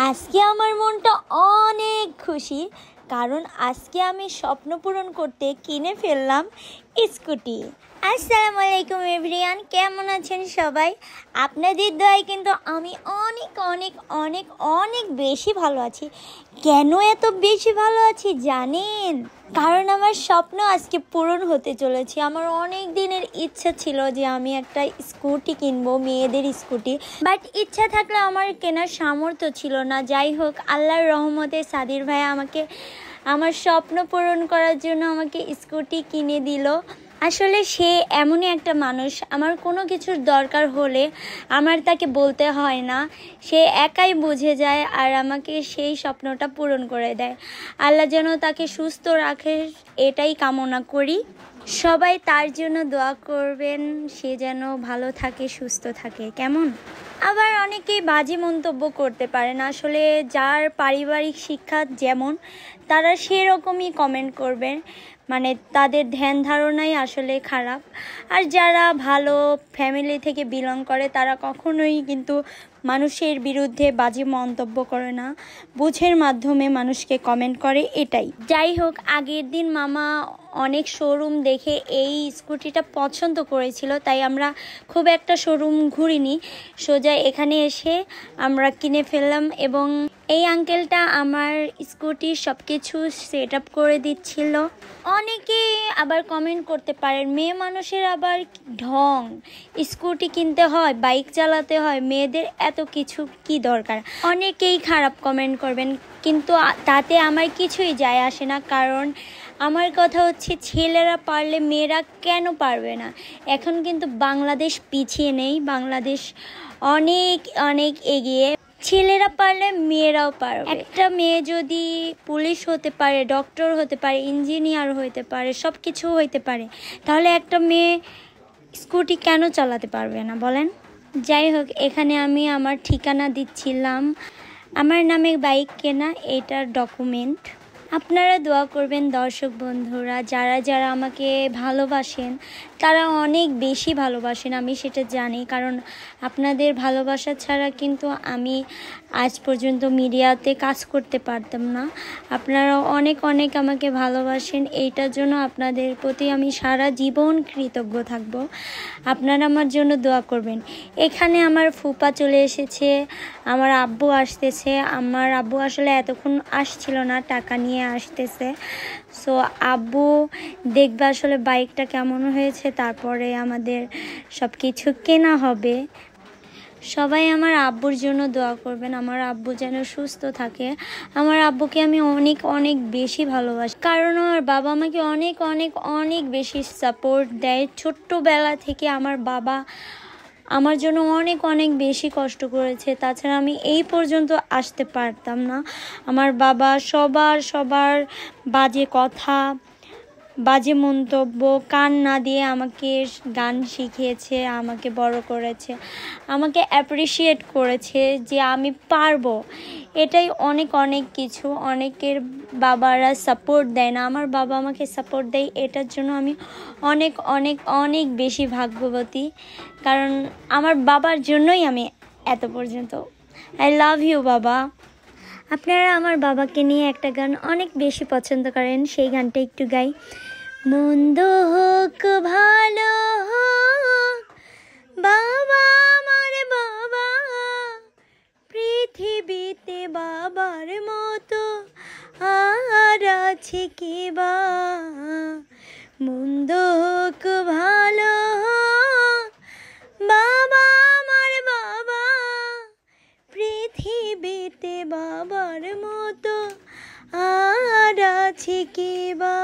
আজকে আমার মনটা অনেক খুশি, কারণ আজকে আমি স্বপ্ন পূরণ করতে কিনে ফেললাম স্কুটি। আসসালামু আলাইকুম এভরিওয়ান, কেমন আছেন সবাই? আপনাদের দয়ায় কিন্তু আমি অনেক অনেক অনেক অনেক বেশি ভালো আছি। কেন এত বেশি ভালো আছি জানেন? কারণ আমার স্বপ্ন আজকে পূরণ হতে চলেছে। আমার অনেক দিনের ইচ্ছা ছিল যে আমি একটা স্কুটি কিনবো, মেয়েদের স্কুটি, বাট ইচ্ছা থাকলে আমার কেনার সামর্থ্য ছিল না। যাই হোক, আল্লাহর রহমতে সাদির ভাই আমাকে আমার স্বপ্ন পূরণ করার জন্য আমাকে স্কুটি কিনে দিল। আসলে সে এমনই একটা মানুষ, আমার কোনো কিছুর দরকার হলে আমার তাকে বলতে হয় না, সে একাই বুঝে যায় আর আমাকে সেই স্বপ্নটা পূরণ করে দেয়। আল্লাহ যেন তাকে সুস্থ রাখে, এটাই কামনা করি। সবাই তার জন্য দোয়া করবেন, সে যেন ভালো থাকে, সুস্থ থাকে। কেমন? আবার অনেকেই বাজে মন্তব্য করতে পারেন। আসলে যার পারিবারিক শিক্ষা যেমন, তারা সেরকমই কমেন্ট করবেন, মানে তাদের ধ্যান ধারণাই আসলে খারাপ। আর যারা ভালো ফ্যামিলি থেকে বিলং করে তারা কখনোই কিন্তু মানুষের বিরুদ্ধে বাজে মন্তব্য করে না, বুঝের মাধ্যমে মানুষকে কমেন্ট করে, এটাই। যাই হোক, আগের দিন মামা অনেক শোরুম দেখে এই স্কুটিটা পছন্দ করেছিল, তাই আমরা খুব একটা শোরুম ঘুরিনি, সোজা এখানে এসে আমরা কিনে ফেললাম। এবং এই আঙ্কেলটা আমার স্কুটির সব কিছু সেট আপ করে দিচ্ছিল। অনেকে আবার কমেন্ট করতে পারেন, মেয়ে মানুষের আবার ঢং, স্কুটি কিনতে হয়, বাইক চালাতে হয়, মেয়েদের এত কিছু কি দরকার? অনেকেই খারাপ কমেন্ট করবেন, কিন্তু তাতে আমার কিছুই যায় আসে না। কারণ আমার কথা হচ্ছে, ছেলেরা পারলে মেয়েরা কেন পারবে না? এখন কিন্তু বাংলাদেশ পিছিয়ে নেই, বাংলাদেশ অনেক অনেক এগিয়ে। ছেলেরা পারলে মেয়েরাও পারবে। একটা মেয়ে যদি পুলিশ হতে পারে, ডক্টর হতে পারে, ইঞ্জিনিয়ার হতে পারে, সব কিছু হইতে পারে, তাহলে একটা মেয়ে স্কুটি কেন চালাতে পারবে না বলেন? যাই হোক, এখানে আমি আমার ঠিকানা দিচ্ছিলাম, আমার নামে বাইক কেনা, এটার ডকুমেন্ট। আপনারা দোয়া করবেন দর্শক বন্ধুরা, যারা যারা আমাকে ভালোবাসেন তারা অনেক বেশি ভালোবাসেন, আমি সেটা জানি। কারণ আপনাদের ভালোবাসা ছাড়া কিন্তু আমি আজ পর্যন্ত মিডিয়াতে কাজ করতে পারতাম না। আপনারা অনেক অনেক আমাকে ভালোবাসেন, এইটার জন্য আপনাদের প্রতি আমি সারা জীবন কৃতজ্ঞ থাকব। আপনারা আমার জন্য দোয়া করবেন। এখানে আমার ফুপা চলে এসেছে, আমার আব্বু আসতেছে। আমার আব্বু আসলে এতক্ষণ আসছিল না, টাকা নিয়ে আসতেছে। সো আব্বু দেখবে আসলে বাইকটা কেমন হয়েছে, তারপরে আমাদের সব কিছু কেনা হবে। সবাই আমার আব্বুর জন্য দোয়া করবেন, আমার আব্বু যেন সুস্থ থাকে। আমার আব্বুকে আমি অনেক অনেক বেশি ভালোবাসি, কারণ আমার বাবা আমাকে অনেক অনেক অনেক বেশি সাপোর্ট দেয়। ছোট্টবেলা থেকে আমার বাবা আমার জন্য অনেক অনেক বেশি কষ্ট করেছে, তাছাড়া আমি এই পর্যন্ত আসতে পারতাম না। আমার বাবা সবার বাজে কথা, বাজে মন্তব্য কান না দিয়ে আমাকে গান শিখিয়েছে, আমাকে বড় করেছে, আমাকে অ্যাপ্রিসিয়েট করেছে যে আমি পারবো। এটাই অনেক অনেক কিছু। অনেকের বাবারা সাপোর্ট দেয় না, আমার বাবা আমাকে সাপোর্ট দেয়, এটার জন্য আমি অনেক অনেক অনেক বেশি ভাগ্যবতী। কারণ আমার বাবার জন্যই আমি এত পর্যন্ত। আই লাভ ইউ বাবা। আপনারা আমার বাবাকে নিয়ে একটা গান অনেক বেশি পছন্দ করেন, সেই গানটা একটু গাই। মন্দ হোক ভালো হোক, বাবা আমার বাবা, পৃথিবীতে বাবার মতো আর আছে কি বা? মন্দ হোক ভালো হোক, বাবা আমার বাবা, পৃথিবীতে বাবার মতো আর আছে কি বা?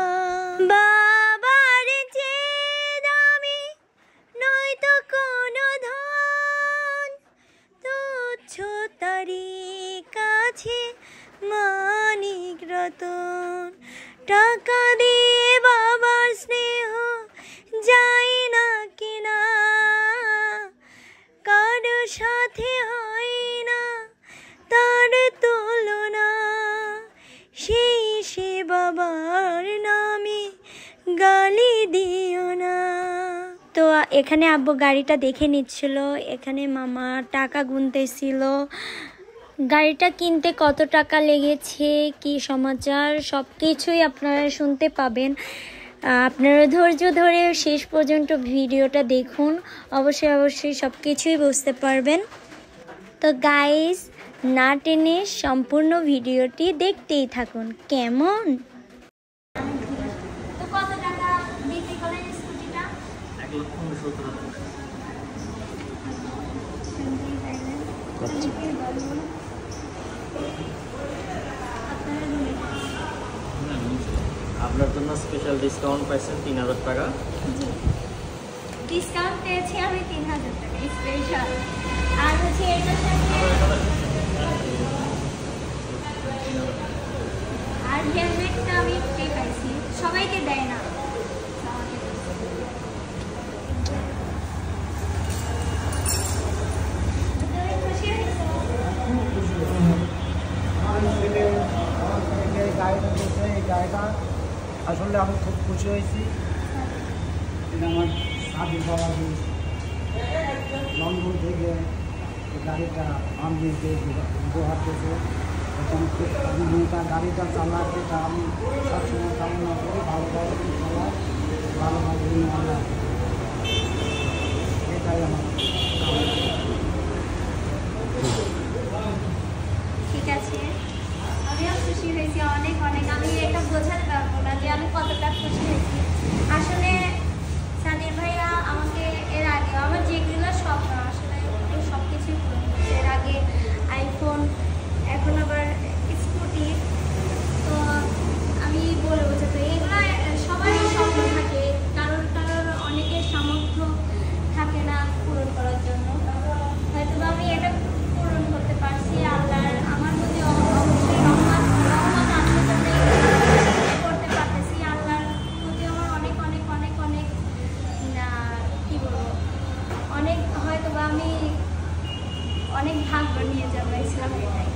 বাবার যে দামি নয়তো কোনো ধন, তুচ্ছ তারি কাছে মানিক রতন। টাকা দিয়ে বাবার স্নেহ যায় না কিনা, কারো সাথে হয় না তার তুলনা, সেই সে বাবার নামে গালি দিও না। তো এখানে আব্বু গাড়িটা দেখে নিচ্ছিল, এখানে মামা টাকা গুনতেছিল। গাড়িটা কিনতে কত টাকা লেগেছে, কি সমাচার, সব কিছুই আপনারা শুনতে পাবেন। আপনারা ধৈর্য ধরে শেষ পর্যন্ত ভিডিওটা দেখুন, অবশ্যই সব কিছুই বুঝতে পারবেন। তো গাইস, না টেনে সম্পূর্ণ ভিডিওটি দেখতেই থাকুন, কেমন? তো কত টাকা বিক্রি করলেন স্কুটিটা? 1,15,000। আপনার জন্য স্পেশাল ডিসকাউন্ট পাইছেন 3,000 টাকা। জি, ডিসকাউন্ট পেয়েছি আমি 3,000 টাকা স্পেশাল। আর হচ্ছে এটার সাথে আর হেলমেটটা আমি ফ্রি পাইছি, সবাইকে দেয় না। গাড়িটা আসলে আমি খুব খুশি হয়েছি। এটা আমার সাথী বাবা লন্ডন থেকে গাড়িটা আমি উপহার দিয়েছে। এখন আমি গাড়িটা চালাতে আমি সবসময় কামনা করি ভালোভাবে চালাই, ভালোভাবে এটাই আমার। ঠিক আছে, আমিও খুশি হয়েছি অনেক। আমি এটা বোঝাতে পারবো না যে আমি কতটা খুশি হয়েছি। আসলে সাদির ভাইয়া আমাকে এর আগে আমার যেগুলো স্বপ্ন আসলে সব কিছুই পূরণ করছে। এর আগে আইফোন, এখন আবার স্কুটি। তো আমি বলে বোঝাতে, এগুলো সবারই স্বপ্ন থাকে, কারোর অনেকের সামর্থ্য থাকে না পূরণ করার জন্য। হয়তো আমি এটা পূরণ করতে পারছি। আল্লাহর আমার প্রতি অবশ্যই রহমত আছে জন্য করতে পারতেছি। আল্লাহর প্রতি আমার অনেক কি বলবো, অনেক হয়তো বা আমি অনেক ভাগ্য নিয়ে জন্মাইছিলাম এটাই।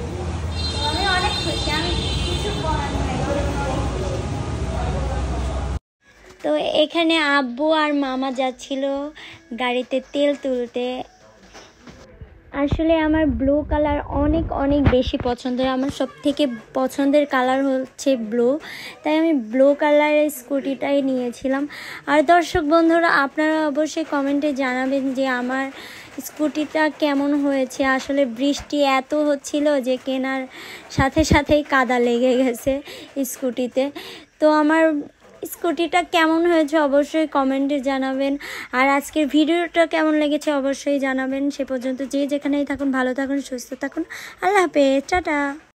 তো আমি অনেক খুশি, আমি কিছু বলার নাই। তো এখানে আব্বু আর মামা যাচ্ছিল গাড়িতে তেল তুলতে। আসলে আমার ব্লু কালার অনেক বেশি পছন্দের। আমার সব থেকে পছন্দের কালার হচ্ছে ব্লু, তাই আমি ব্লু কালারের স্কুটিটাই নিয়েছিলাম। আর দর্শক বন্ধুরা, আপনারা অবশ্যই কমেন্টে জানাবেন যে আমার স্কুটিটা কেমন হয়েছে। আসলে বৃষ্টি এত হচ্ছিল যে কেনার সাথেই কাদা লেগে গেছে স্কুটিতে। তো আমার স্কুটিটা কেমন হয়েছে অবশ্যই কমেন্টে জানাবেন। আর আজকের ভিডিওটা কেমন লেগেছে অবশ্যই জানাবেন। সে পর্যন্ত যে যেখানেই থাকুন ভালো থাকুন, সুস্থ থাকুন। আল্লাহ হাফেজ, টাটা।